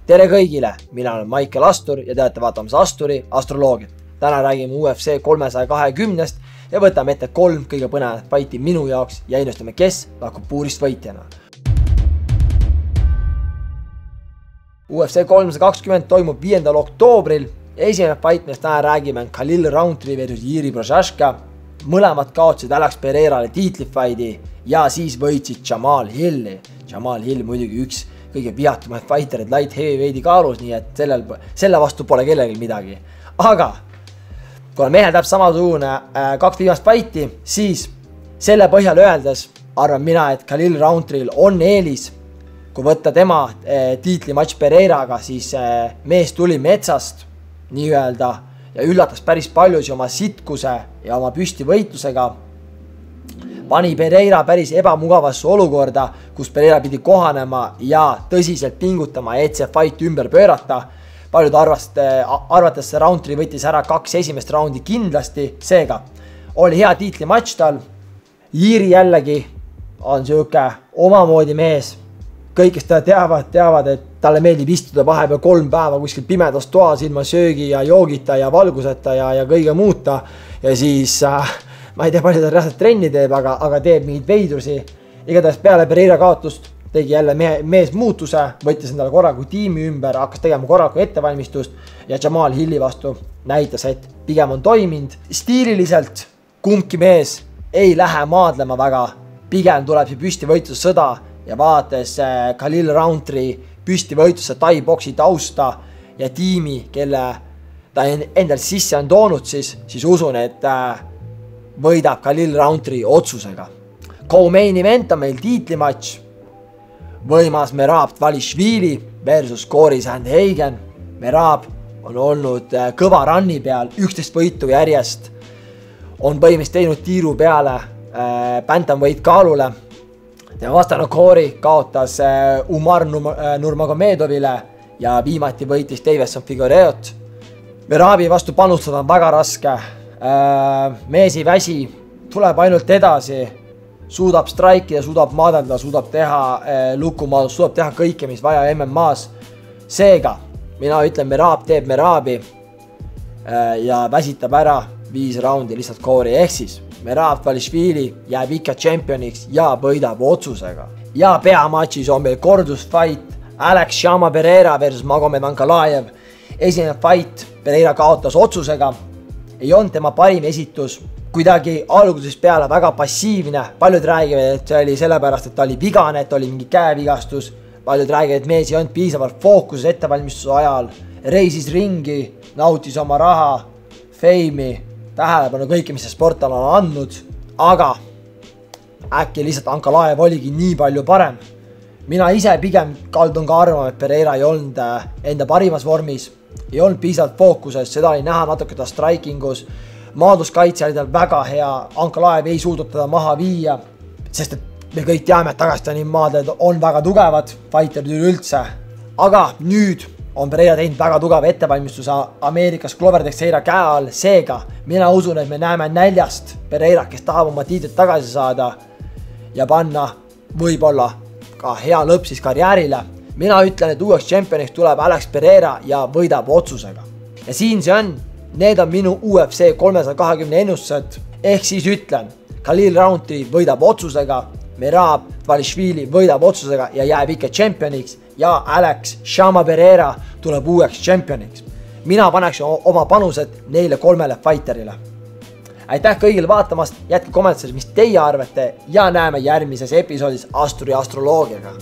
tere kõigile, mina olen Maicel Astur ja te olete vaatamas Asturi astroloogiat. Täna räägime UFC 320-st ja võtame ette 3 kõige põnevat fighti minu jaoks ja ennustame, kes lahkub puurist võitjana. UFC 320 toimub 5. oktoobril. Esimene fight, millest täna räägime, on Khalil Rountree versus Jiri Prochazka. Mõlemad kaotsid Alex Pereirale tiitlifaidi ja siis võitsid Jamal Hilli. Jamal Hill muidugi üks kõige vihatumaid fighterid light heavyweighti kaalus, nii et selle vastu pole kellelgi midagi. Aga kuna mehel täpselt samasugune 2 viimast fighti, siis selle põhjal öeldes arvan mina, et Khalil Rountree'l on eelis. Kui võtta tema tiitlimatš Pereiraga, siis mees tuli metsast nii-öelda ja üllatas päris paljusi oma sitkuse ja oma püstivõitlusega. Pani Pereira päris ebamugavasse olukorda, kus Pereira pidi kohanema ja tõsiselt pingutama, et see fight ümber pöörata. Paljud arvates see Rountree võttis ära 2 esimest raundi kindlasti, seega oli hea tiitlimatš tal. Jiri jällegi on siuke omamoodi mees. Kõik, kes teda teavad, et talle meeldib istuda vahepeal 3 päeva kuskil pimedas toas ilma söögi ja joogita ja valguseta ja kõige muuta. Ja siis ma ei tea, palju ta reaalselt trenni teeb, aga teeb mingid veidrusi. Igatahes peale Pereira kaotust tegi jälle mees muutuse, võttis endale korraku tiimi ümber, hakkas tegema korraku ettevalmistust ja Jamal Hilli vastu näitas, et pigem on toiminud. Stiililiselt kumbki mees ei lähe maadlema väga, pigem tuleb see püstivõitluse sõda ja vaates Khalil Rountree püstivõitluse tai-boksi tausta ja tiimi, kelle ta endal sisse on toonud, siis usun, et võidab Khalil Rountree otsusega. Co-main event on meil tiitlimatš. Võimas Merab Dvalishvili versus Cory Sandhagen. Merab on olnud kõva ranni peal, 11 võitu järjest. On põhimõtteliselt teinud tiiru peale bantamweight kaalule. Tema vastane Cory kaotas Umar Nurmagomedovile ja viimati võitis Davison Figueiredot. Merabi vastu panustada on väga raske. Mees ei väsi, tuleb ainult edasi, suudab straikida, suudab maadelda, suudab teha lukumaadus, suudab teha kõike, mis vaja MMA-s. Seega, mina ütlen, Merab teeb Merabi ja väsitab ära 5 raundi lihtsalt Cory ehk siis. Merab Dvalishvili jääb ikka championiks ja võidab otsusega. Ja peamatšis on meil kordusfight Alex Shama Pereira versus Magomed Ankalaev. Esimene fight Pereira kaotas otsusega. Ei olnud tema parim esitus, kuidagi algusest peale väga passiivne. Paljud räägivad, et see oli sellepärast, et ta oli vigane, et oli mingi käevigastus. Paljud räägivad, et mees ei olnud piisavalt fookuses ettevalmistuse ajal. Reisis ringi, nautis oma raha, feimi, tähelepanu kõike, mis see sportal on andnud. Aga äkki lihtsalt Ankalaev oligi nii palju parem. Mina ise pigem kaldun ka arvama, et Pereira ei olnud enda parimas vormis. Ei olnud piisavalt fookuses, seda oli näha natuke ta strikingus. Maaduskaitse oli tal väga hea, Ankalaev ei suutnud teda maha viia, sest et me kõik teame, et Dagestani maaded on väga tugevad, fighterid üleüldse. Aga nüüd on Pereira teinud väga tugeva ettevalmistuse Ameerikas Glover Teixeira käe all, seega mina usun, et me näeme näljast Pereira, kes tahab oma tiitlit tagasi saada ja panna võib-olla ka hea lõpp siis karjäärile. Mina ütlen, et uueks championiks tuleb Alex Pereira ja võidab otsusega. Ja siin see on. Need on minu UFC 320 ennustused. Ehk siis ütlen, Khalil Rountree võidab otsusega, Merab Dvalishvili võidab otsusega ja jääb ikka championiks ja Alex Shama Pereira tuleb uueks championiks. Mina paneks oma panused neile 3 fighterile. Aitäh kõigile vaatamast, jätke kommentaarides, mis teie arvate ja näeme järgmises episoodis Asturi astroloogiaga.